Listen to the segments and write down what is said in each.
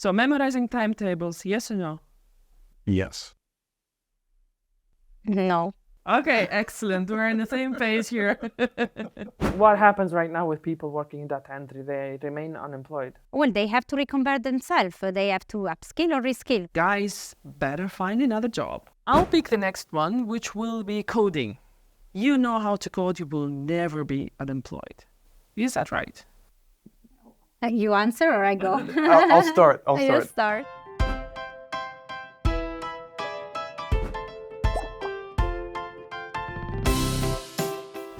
So memorizing timetables, yes or no? Yes. No. Okay, excellent. We're on the same page here. What happens right now with people working in data entry? They remain unemployed. Well, they have to reconvert themselves. They have to upskill or reskill. Guys, better find another job. I'll pick the next one, which will be coding. You know how to code, you will never be unemployed. Is that right? You answer or I go? I'll start. You start.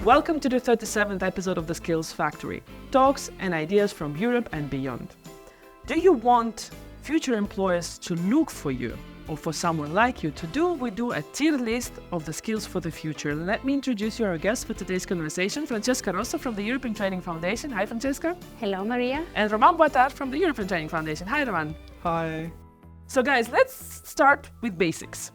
Welcome to the 37th episode of the Skills Factory. Talks and ideas from Europe and beyond. Do you want future employers to look for you or for someone like you? We do a tier list of the skills for the future. Let me introduce you our guest for today's conversation, Francesca Rosso from the European Training Foundation. Hi, Francesca. Hello, Maria. And Roman Boitard from the European Training Foundation. Hi, Roman. Hi. So guys, let's start with basics.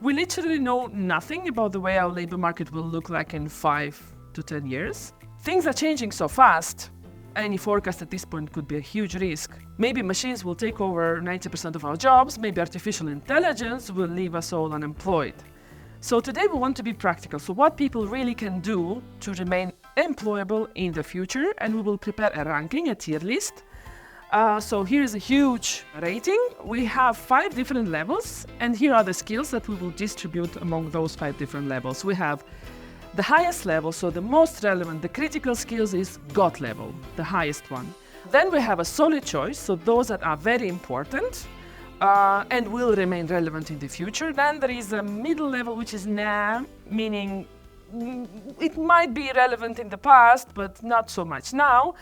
We literally know nothing about the way our labor market will look like in 5 to 10 years. Things are changing so fast. Any forecast at this point could be a huge risk. Maybe machines will take over 90% of our jobs. Maybe artificial intelligence will leave us all unemployed. So today we want to be practical. So what people really can do to remain employable in the future, and we will prepare a ranking, a tier list. So here is a huge rating. We have 5 different levels, and here are the skills that we will distribute among those 5 different levels. We have the highest level, so the most relevant, the critical skills is GOT level, the highest one. Then we have a solid choice, so those that are very important and will remain relevant in the future. Then there is a middle level, which is nah, meaning it might be relevant in the past, but not so much now.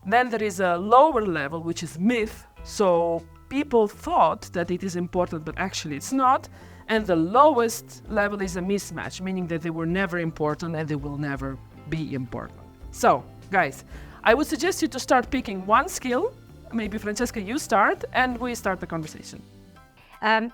Then there is a lower level, which is myth. So people thought that it is important, but actually it's not. And the lowest level is a mismatch, meaning that they were never important and they will never be important. So, guys, I would suggest you to start picking one skill. Maybe Francesca, you start, and we start the conversation.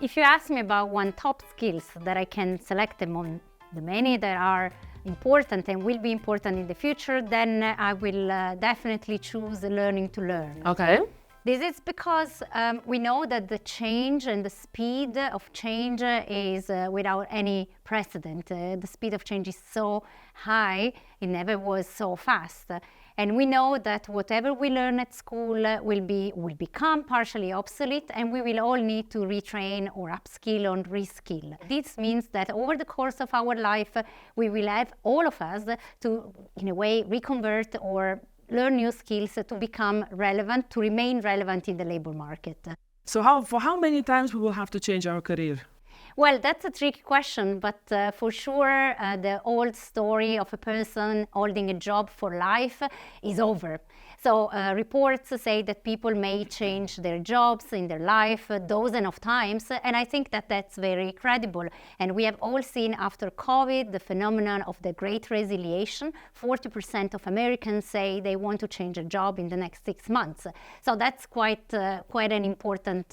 If you ask me about one top skills that I can select among the many that are important and will be important in the future, then I will definitely choose learning to learn. Okay. This is because we know that the change and the speed of change is without any precedent. The speed of change is so high, it never was so fast. And we know that whatever we learn at school will become partially obsolete, and we will all need to retrain or upskill or reskill. This means that over the course of our life, we will have, all of us, to, in a way, reconvert or learn new skills to become relevant, to remain relevant in the labor market. So for how many times we will have to change our career? Well, that's a tricky question, but for sure the old story of a person holding a job for life is over. So reports say that people may change their jobs in their life a dozen of times, and I think that that's very credible. And we have all seen after COVID the phenomenon of the great resiliation. 40% of Americans say they want to change a job in the next 6 months. So that's quite an important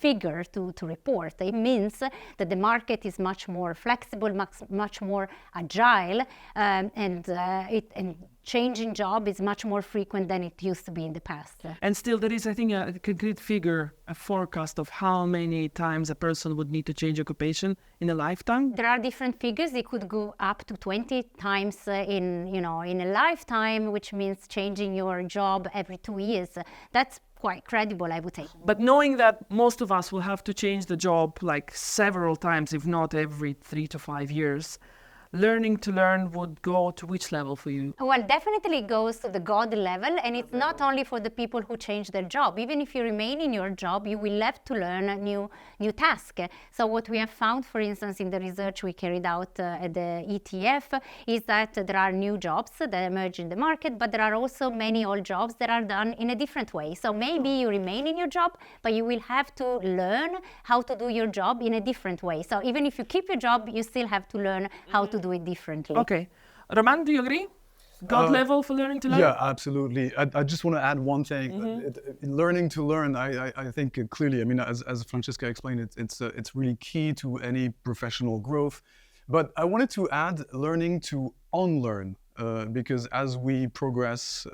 figure to report. It means that the market is much more flexible, much more agile, and changing job is much more frequent than it used to be in the past. And still there is, I think, a concrete figure, a forecast of how many times a person would need to change occupation in a lifetime? There are different figures. It could go up to 20 times in a lifetime, which means changing your job every 2 years. That's quite credible, I would say. But knowing that most of us will have to change the job like several times, if not every 3 to 5 years, learning to learn would go to which level for you? Well, definitely it goes to the God level, and it's not only for the people who change their job. Even if you remain in your job, you will have to learn a new task. So what we have found, for instance, in the research we carried out at the ETF, is that there are new jobs that emerge in the market, but there are also many old jobs that are done in a different way. So maybe you remain in your job, but you will have to learn how to do your job in a different way. So even if you keep your job, you still have to learn how to do it differently. Okay. Roman, do you agree? God level for learning to learn? Yeah, absolutely. I just want to add one thing. Learning to learn, I think clearly, I mean, as Francesca explained, it's really key to any professional growth. But I wanted to add learning to unlearn, because as we progress,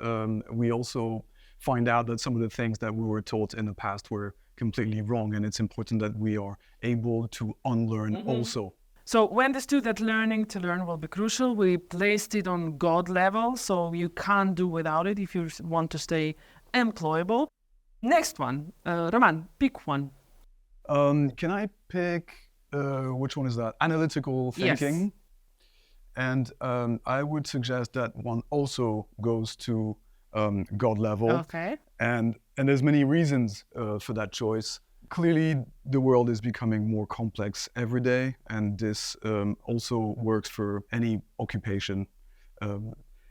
we also find out that some of the things that we were taught in the past were completely wrong, and it's important that we are able to unlearn also. So we understood that learning to learn will be crucial. We placed it on God level, so you can't do without it if you want to stay employable. Next one, Roman, pick one. Can I pick, which one is that? Analytical thinking. Yes. And I would suggest that one also goes to God level. Okay. And there's many reasons for that choice. Clearly, the world is becoming more complex every day, and this also works for any occupation.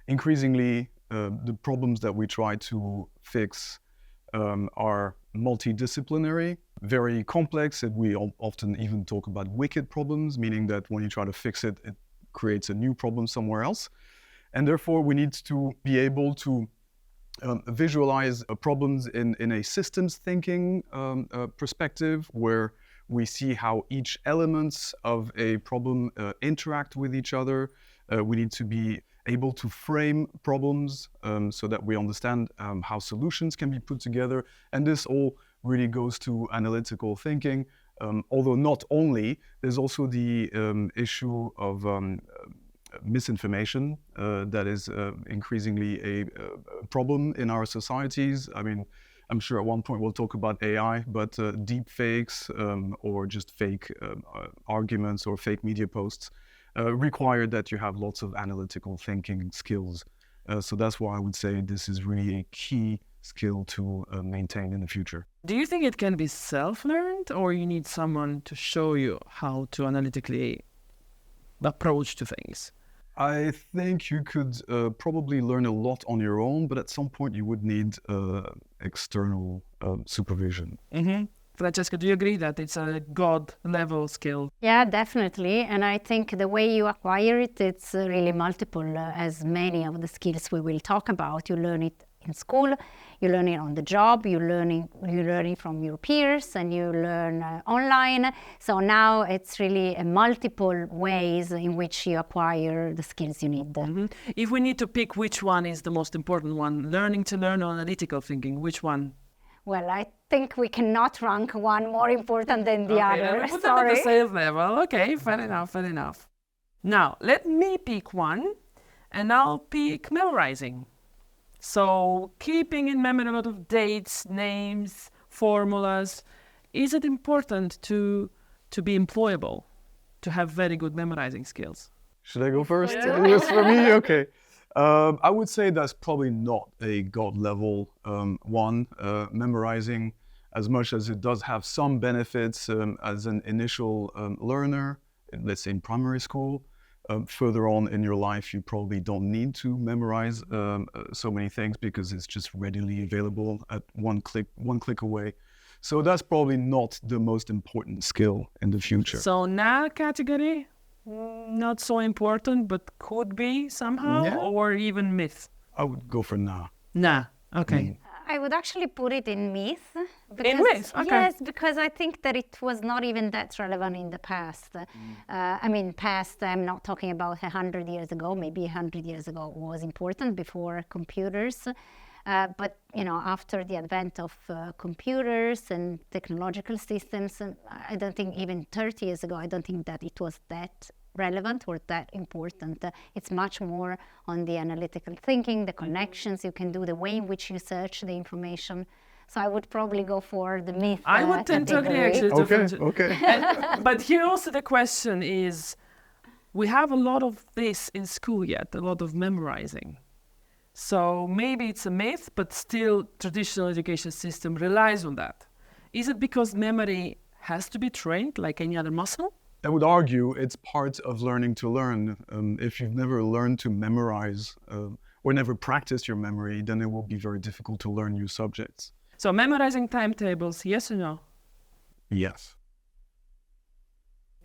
Increasingly, the problems that we try to fix are multidisciplinary, very complex, and we often even talk about wicked problems, meaning that when you try to fix it, it creates a new problem somewhere else. And therefore, we need to be able to visualize problems in a systems thinking perspective, where we see how each elements of a problem interact with each other. We need to be able to frame problems so that we understand how solutions can be put together. And this all really goes to analytical thinking. Although not only, there's also the issue of misinformation that is increasingly a problem in our societies. I mean, I'm sure at one point we'll talk about AI, but deep fakes or just fake arguments or fake media posts require that you have lots of analytical thinking skills. So that's why I would say this is really a key skill to maintain in the future. Do you think it can be self-learned, or you need someone to show you how to analytically approach to things? I think you could probably learn a lot on your own, but at some point you would need external supervision. Francesca, do you agree that it's a God level skill? Yeah, definitely. And I think the way you acquire it, it's really multiple, as many of the skills we will talk about. You learn it in school, you learn it on the job, you learn it from your peers, and you learn online. So now it's really multiple ways in which you acquire the skills you need. If we need to pick which one is the most important one, learning to learn or analytical thinking, which one? Well, I think we cannot rank one more important than the other. Put them at Sorry. the same level. Okay, fair enough. Now, let me pick one, and I'll pick memorizing. So, keeping in memory a lot of dates, names, formulas. Is it important to be employable, to have very good memorizing skills? Should I go first? Yes, for me? Okay. I would say that's probably not a God level one. Memorizing, as much as it does have some benefits as an initial learner, let's say in primary school, further on in your life, you probably don't need to memorize so many things because it's just readily available at one click away. So that's probably not the most important skill in the future. So now category, not so important, but could be somehow, or even myth? I would go for nah. Nah, okay. I would actually put it in myth. In myth, okay. Yes, because I think that it was not even that relevant in the past. I mean, past, I'm not talking about 100 years ago, maybe 100 years ago was important before computers. But, you know, after the advent of computers and technological systems, I don't think even 30 years ago, I don't think that it was that relevant or that important. It's much more on the analytical thinking, the connections you can do, the way in which you search the information. So I would probably go for the myth. I would tend to agree, actually. Okay. But here also the question is, we have a lot of this in school yet, a lot of memorizing. So maybe it's a myth, but still traditional education system relies on that. Is it because memory has to be trained like any other muscle? I would argue it's part of learning to learn. If you've never learned to memorize or never practiced your memory, then it will be very difficult to learn new subjects. So memorizing timetables, yes or no? Yes.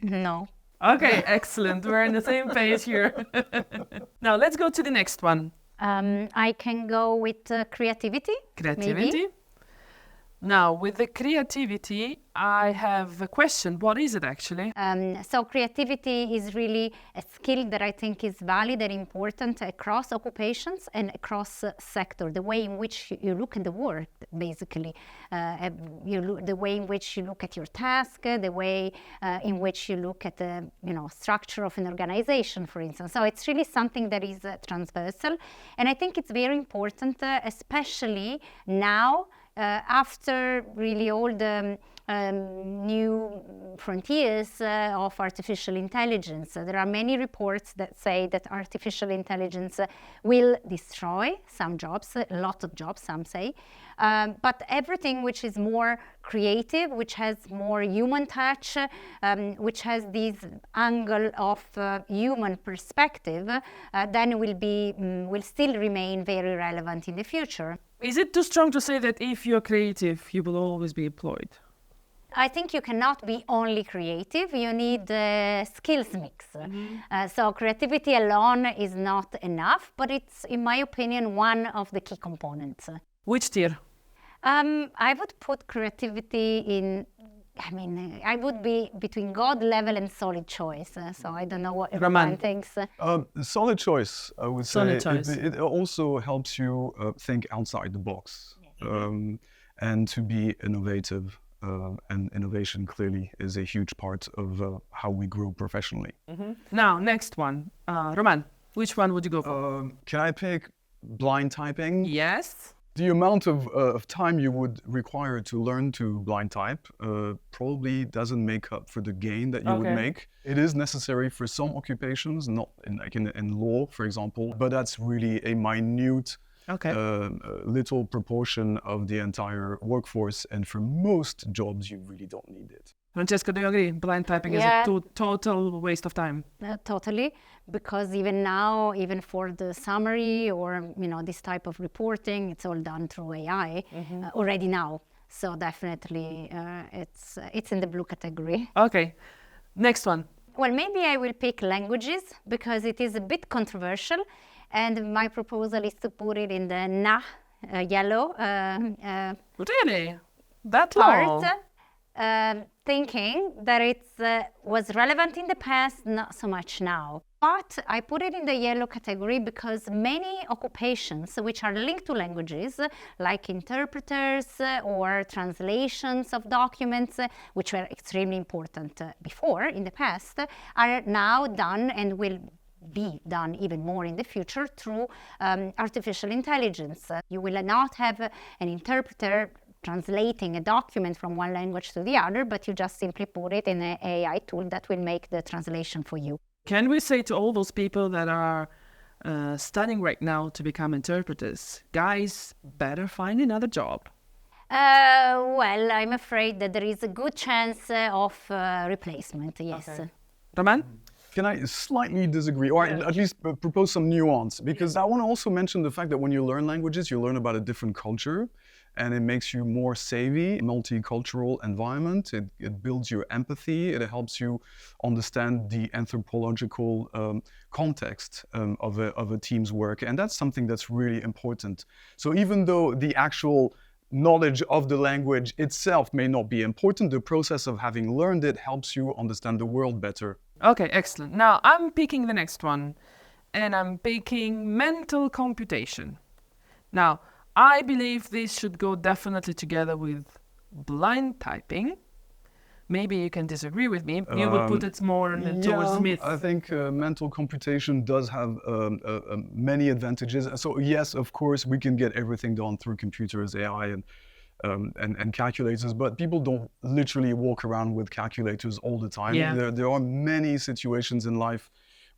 No. Okay, excellent. We're on the same page here. Now let's go to the next one. I can go with creativity. Creativity. Maybe. Now, with the creativity, I have a question. What is it actually? So creativity is really a skill that I think is valid and important across occupations and across sector. The way in which you look at the work, basically, the way in which you look at your task, the way in which you look at the structure of an organization, for instance. So it's really something that is transversal, and I think it's very important, especially now. After really all the new frontiers of artificial intelligence. There are many reports that say that artificial intelligence will destroy some jobs, a lot of jobs, some say. But everything which is more creative, which has more human touch, which has this angle of human perspective, then will still remain very relevant in the future. Is it too strong to say that if you're creative, you will always be employed? I think you cannot be only creative. You need a skills mix. So creativity alone is not enough, but it's, in my opinion, one of the key components. Which tier? I would put creativity in, I would be between God level and solid choice. So I don't know what everyone thinks. Solid choice, I would say. Solid choice. It also helps you think outside the box and to be innovative. And innovation clearly is a huge part of how we grow professionally. Now, next one. Roman, which one would you go for? Can I pick blind typing? Yes. The amount of time you would require to learn to blind type probably doesn't make up for the gain that you would make. It is necessary for some occupations, not in law, for example, but that's really a minute little proportion of the entire workforce, and for most jobs you really don't need it. Francesca, do you agree? Blind typing is a total waste of time. Totally, because even now, even for the summary or this type of reporting, it's all done through AI already now. So definitely, it's in the blue category. Okay, next one. Well, maybe I will pick languages because it is a bit controversial, and my proposal is to put it in the yellow Really? That long? part. Thinking that it was relevant in the past, not so much now. But I put it in the yellow category because many occupations which are linked to languages, like interpreters or translations of documents, which were extremely important before in the past, are now done and will be done even more in the future through artificial intelligence. You will not have an interpreter translating a document from one language to the other, but you just simply put it in an AI tool that will make the translation for you. Can we say to all those people that are studying right now to become interpreters, guys, better find another job? Well, I'm afraid that there is a good chance of replacement, yes. Okay. Roman? Can I slightly disagree, or at least propose some nuance? Because I want to also mention the fact that when you learn languages, you learn about a different culture, and it makes you more savvy, multicultural environment. It builds your empathy. It helps you understand the anthropological context of a team's work, and that's something that's really important. So even though the actual knowledge of the language itself may not be important, the process of having learned it helps you understand the world better. Okay, excellent. Now I'm picking the next one, and I'm picking mental computation. Now, I believe this should go definitely together with blind typing. Maybe you can disagree with me. You would put it more towards myth. I think mental computation does have many advantages. So yes, of course, we can get everything done through computers, AI, and calculators, but people don't literally walk around with calculators all the time. Yeah. There are many situations in life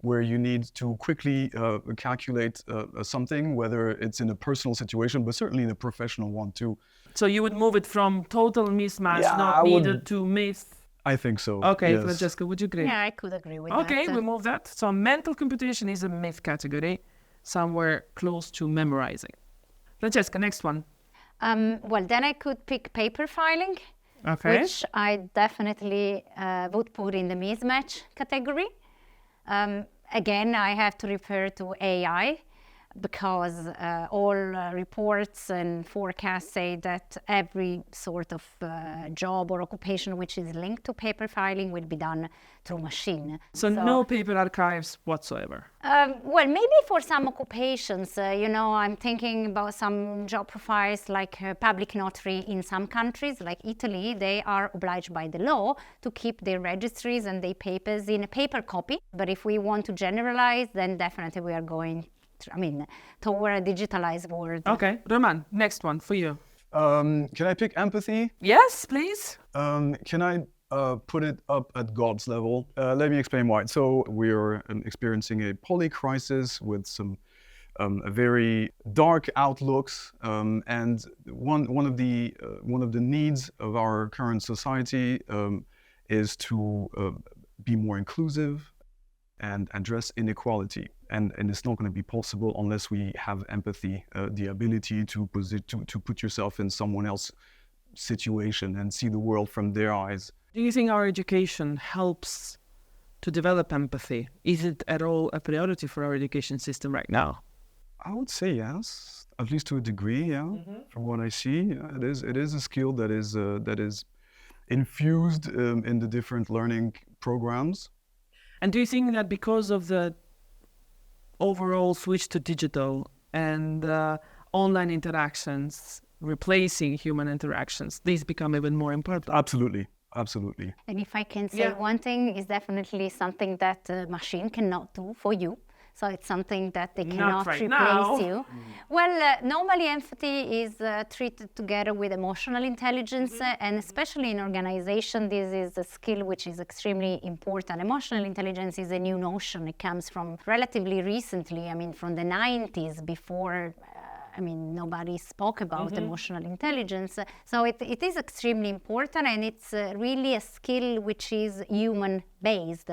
where you need to quickly calculate something, whether it's in a personal situation, but certainly in a professional one too. So you would move it from total mismatch, not needed, to myth? I think so. Okay, yes. Francesca, would you agree? Yeah, I could agree with that. Okay, we move that. So mental computation is a myth category, somewhere close to memorizing. Francesca, next one. Well, then I could pick paper filing, which I definitely would put in the mismatch category. Again, I have to refer to AI. because all reports and forecasts say that every sort of job or occupation which is linked to paper filing will be done through machine. So no paper archives whatsoever. Well, maybe for some occupations, I'm thinking about some job profiles like public notary in some countries, like Italy. They are obliged by the law to keep their registries and their papers in a paper copy. But if we want to generalize, then definitely we are going, toward a digitalized world. Okay, Roman, next one for you. Can I pick empathy? Yes, please. Can I put it up at God's level? Let me explain why. So we're experiencing a poly-crisis with some very dark outlooks, and one of the needs of our current society is to be more inclusive and address inequality. And it's not going to be possible unless we have empathy, the ability to put yourself in someone else's situation and see the world from their eyes. Do you think our education helps to develop empathy? Is it at all a priority for our education system right now? I would say yes, at least to a degree. Yeah, from what I see, it is a skill that is infused in the different learning programs. And do you think that because of the overall switch to digital and online interactions replacing human interactions, these become even more important? Absolutely. And if I can say one thing, is definitely something that a machine cannot do for you. So it's something that they cannot replace you. Well, normally empathy is treated together with emotional intelligence, and especially in organization, this is a skill which is extremely important. Emotional intelligence is a new notion. It comes from relatively recently, from the 90s, before nobody spoke about emotional intelligence. So it is extremely important, and it's really a skill which is human-based.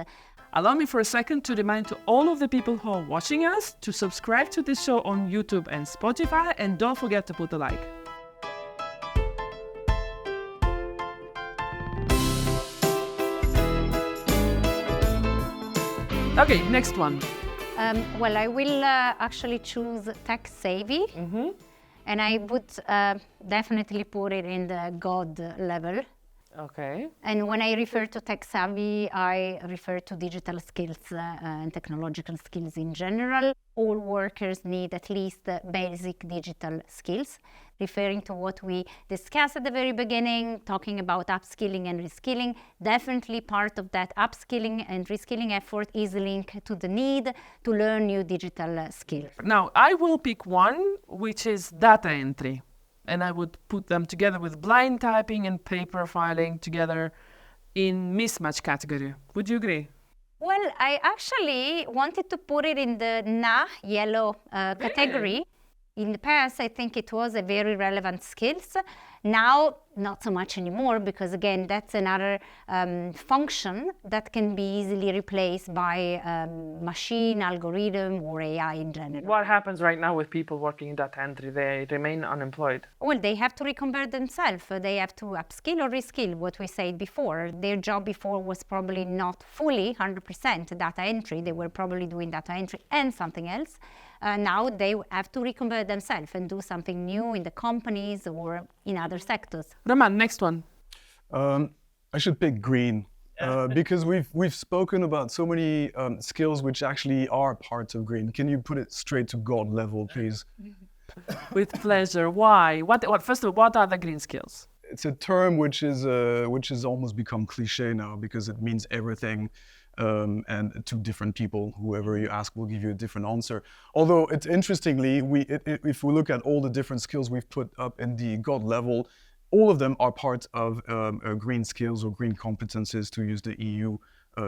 Allow me for a second to remind to all of the people who are watching us to subscribe to this show on YouTube and Spotify, and don't forget to put a like. Okay, next one. Well, I will actually choose tech savvy, and I would definitely put it in the God level. Okay. And when I refer to tech savvy, I refer to digital skills and technological skills in general. All workers need at least basic digital skills, referring to what we discussed at the very beginning, talking about upskilling and reskilling. Definitely part of that upskilling and reskilling effort is linked to the need to learn new digital skills. Now, I will pick one, which is data entry. And I would put them together with blind typing and paper filing together in mismatch category. Would you agree? Well, I actually wanted to put it in the yellow category. In the past, I think it was a very relevant skills. Now, not so much anymore, because again, that's another function that can be easily replaced by machine, algorithm, or AI in general. What happens right now with people working in data entry? They remain unemployed. Well, they have to reconvert themselves. They have to upskill or reskill, what we said before. Their job before was probably not fully 100% data entry. They were probably doing data entry and something else. Now they have to reconvert themselves and do something new in the companies or in other sectors. Roman, next one. I should pick green because we've spoken about so many skills which actually are parts of green. Can you put it straight to God level, please? With pleasure. Why? First of all, what are the green skills? It's a term which has almost become cliche now because it means everything. And to different people, whoever you ask will give you a different answer. Although it's interestingly, if we look at all the different skills we've put up in the God level, all of them are part of green skills or green competences, to use the EU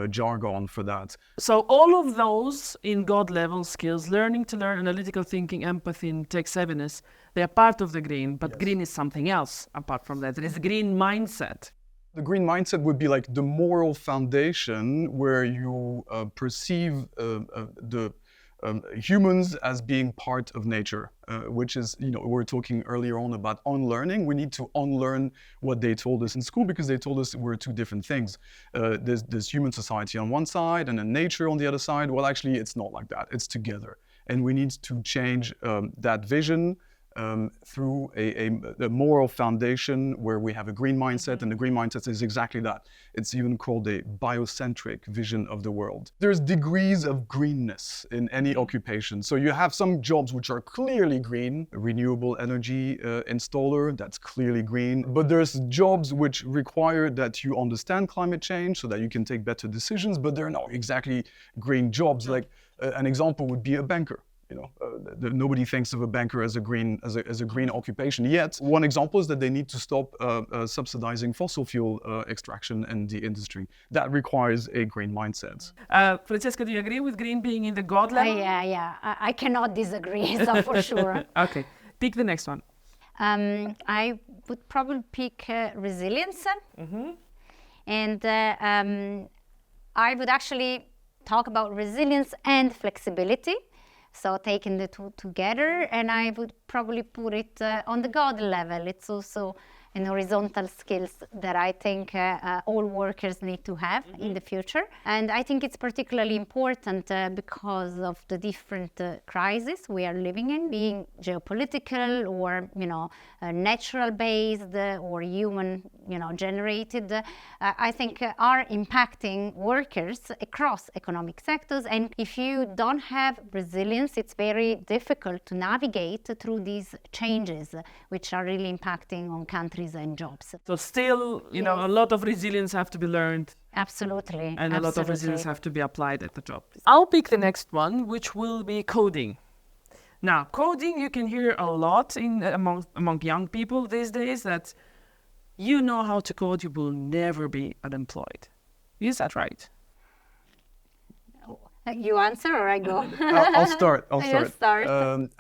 jargon for that. So all of those in God level skills, learning to learn, analytical thinking, empathy, and tech savviness, they are part of the green, but green is something else apart from that. There is a green mindset. The green mindset would be like the moral foundation where you perceive the humans as being part of nature, which is, we were talking earlier on about unlearning. We need to unlearn what they told us in school because they told us we're two different things. There's human society on one side and then nature on the other side. Well, actually, it's not like that. It's together. and we need to change that vision through a moral foundation where we have a green mindset, and the green mindset is exactly that. It's even called a biocentric vision of the world. There's degrees of greenness in any occupation. So you have some jobs which are clearly green, a renewable energy installer, that's clearly green. But there's jobs which require that you understand climate change so that you can take better decisions, but they're not exactly green jobs. Like an example would be a banker. Nobody thinks of a banker as a green occupation yet. One example is that they need to stop subsidizing fossil fuel extraction in the industry. That requires a green mindset. Francesca, do you agree with green being in the God level? Yeah. I cannot disagree, so for sure. Okay, pick the next one. I would probably pick resilience. And I would actually talk about resilience and flexibility. So taking the two together, and I would probably put it on the God level. It's also an horizontal skills that I think all workers need to have in the future. And I think it's particularly important because of the different crises we are living in, being geopolitical or, natural based or human, generated. I think are impacting workers across economic sectors. And if you don't have resilience, it's very difficult to navigate through these changes, which are really impacting on countries and jobs. So still, a lot of resilience have to be learned. Absolutely. And a lot of resilience have to be applied at the job. I'll pick the next one, which will be coding. Now, coding, you can hear a lot among young people these days that you know how to code, you will never be unemployed. Is that right? You answer or I go? I'll start. You start.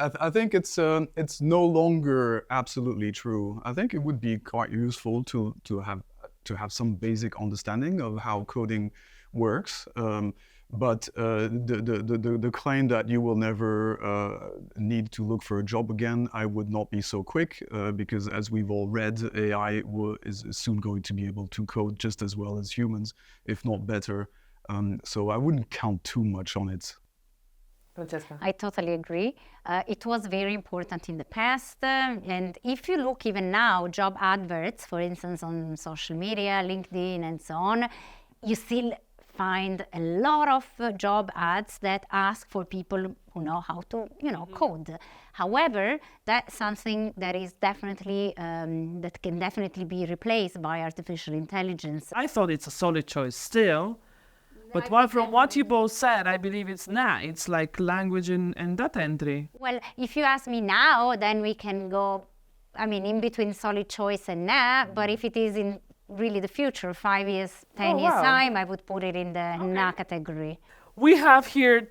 I think it's no longer absolutely true. I think it would be quite useful to have some basic understanding of how coding works. But the claim that you will never need to look for a job again, I would not be so quick because, as we've all read, AI is soon going to be able to code just as well as humans, if not better. So I wouldn't count too much on it. Francesca? I totally agree. It was very important in the past. And if you look even now, job adverts, for instance, on social media, LinkedIn and so on, you still find a lot of job ads that ask for people who know how to, code. However, that's something that is definitely, that can definitely be replaced by artificial intelligence. I thought it's a solid choice still. But from what you both said, I believe it's like language and data entry. Well, if you ask me now, then we can go, in between solid choice and but if it is in really the future, 5 years, 10 years time, I would put it in the category. We have here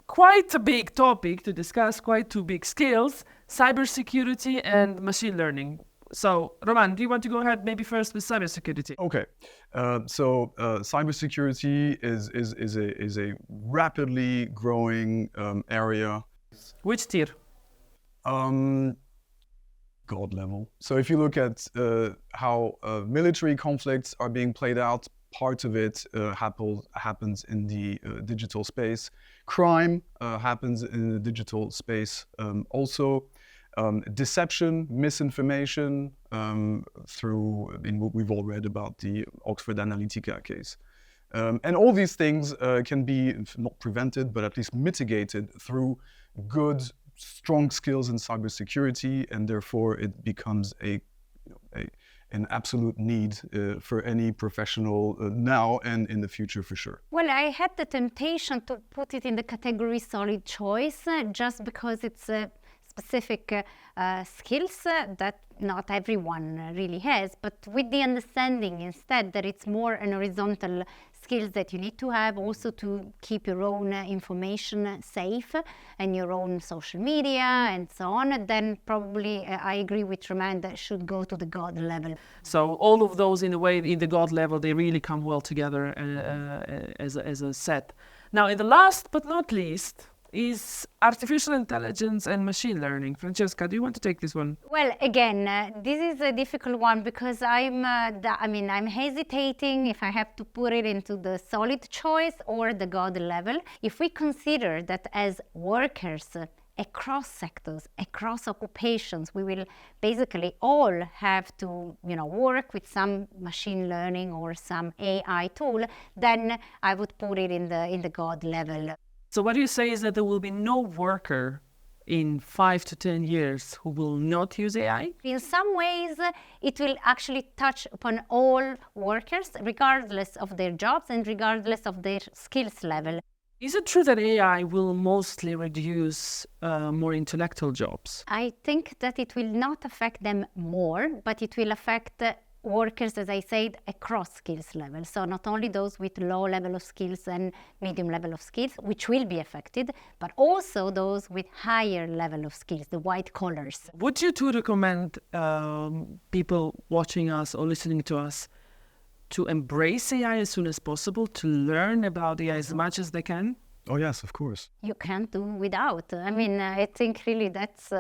quite a big topic to discuss, quite two big skills, cybersecurity and machine learning. So, Roman, do you want to go ahead maybe first with cybersecurity? Okay. So cybersecurity is a rapidly growing area. Which tier? God level. So if you look at how military conflicts are being played out, part of it happens in the digital space. Crime happens in the digital space also. Deception, misinformation, we've all read about the Oxford Analytica case. And all these things can be not prevented, but at least mitigated through good, strong skills in cybersecurity, and therefore it becomes an absolute need for any professional now and in the future for sure. Well, I had the temptation to put it in the category solid choice just because it's specific skills that not everyone really has, but with the understanding instead that it's more an horizontal skills that you need to have also to keep your own information safe and your own social media and so on, then probably I agree with Roman that should go to the God level. So all of those in a way in the God level, they really come well together as a set. Now in the last but not least, is artificial intelligence and machine learning. Francesca, do you want to take this one? Well, again, this is a difficult one because I'm hesitating if I have to put it into the solid choice or the God level. If we consider that as workers, across sectors, across occupations, we will basically all have to, work with some machine learning or some AI tool, then I would put it in the God level. So what you say is that there will be no worker in 5 to 10 years who will not use AI? In some ways, it will actually touch upon all workers, regardless of their jobs and regardless of their skills level. Is it true that AI will mostly reduce more intellectual jobs? I think that it will not affect them more, but it will affect workers, as I said, across skills levels. So not only those with low level of skills and medium level of skills, which will be affected, but also those with higher level of skills, the white collars. Would you two recommend people watching us or listening to us to embrace AI as soon as possible, to learn about AI as much as they can? Oh yes, of course. You can't do without. I think really that's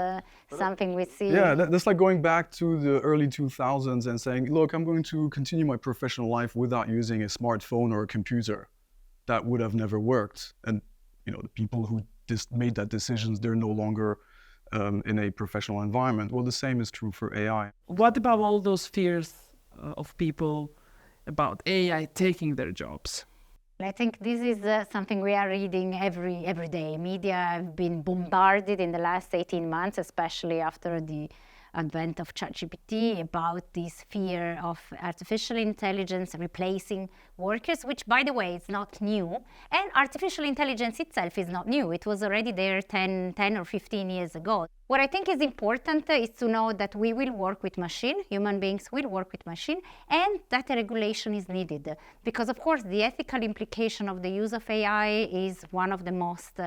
something we see. Yeah, that's like going back to the early 2000s and saying, look, I'm going to continue my professional life without using a smartphone or a computer. That would have never worked. And the people who made that decisions, they're no longer in a professional environment. Well, the same is true for AI. What about all those fears of people about AI taking their jobs? I think this is something we are reading every day. Media have been bombarded in the last 18 months, especially after the advent of ChatGPT, about this fear of artificial intelligence replacing workers, which, by the way, is not new. And artificial intelligence itself is not new. It was already there 10 or 15 years ago. What I think is important is to know that we will work with machine, human beings will work with machine, and that a regulation is needed. Because, of course, the ethical implication of the use of AI is one of the most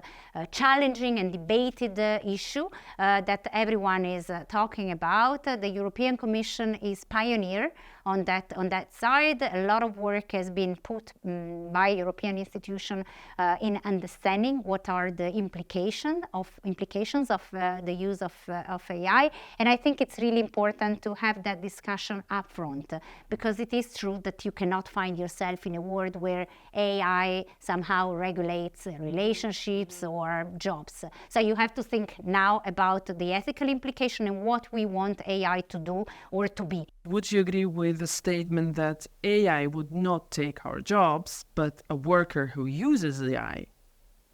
challenging and debated issue that everyone is talking about. The European Commission is pioneer on that side. A lot of work has been put by European institutions in understanding what are the implications of the use of AI. And I think it's really important to have that discussion up front, because it is true that you cannot find yourself in a world where AI somehow regulates relationships or jobs. So you have to think now about the ethical implication and what we want AI to do or to be. Would you agree with the statement that AI would not take our jobs, but a worker who uses AI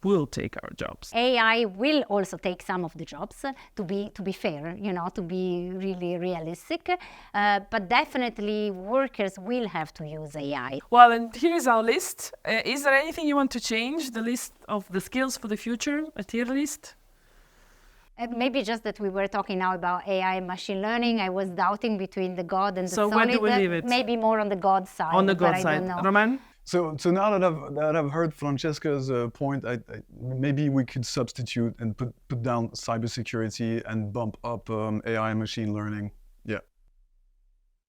will take our jobs? AI will also take some of the jobs, to be fair, to be really realistic. But definitely workers will have to use AI. Well, and here's our list. Is there anything you want to change, the list of the skills for the future, a tier list? Maybe just that we were talking now about AI and machine learning. I was doubting between the God and the solid. So where do we leave it? Maybe more on the God side. On the God side. Roman? So now that I've heard Francesca's point, maybe we could substitute and put down cybersecurity and bump up AI and machine learning. Yeah.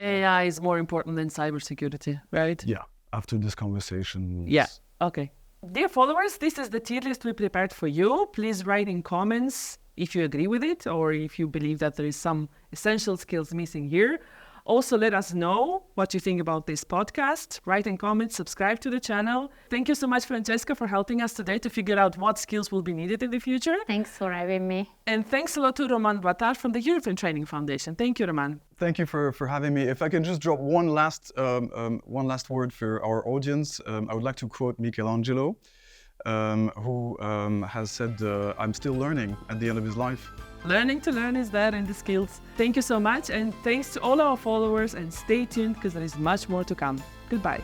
AI is more important than cybersecurity, right? Yeah. After this conversation. Yeah. Okay. Dear followers, this is the tier list we prepared for you. Please write in comments if you agree with it or if you believe that there is some essential skills missing here. Also, let us know what you think about this podcast. Write in comments, subscribe to the channel. Thank you so much, Francesca, for helping us today to figure out what skills will be needed in the future. Thanks for having me. And thanks a lot to Roman Boitard from the European Training Foundation. Thank you, Roman. Thank you for having me. If I can just drop one last word for our audience, I would like to quote Michelangelo, who has said, I'm still learning at the end of his life. Learning to learn is there in the skills. Thank you so much, and thanks to all our followers, and stay tuned because there is much more to come. Goodbye.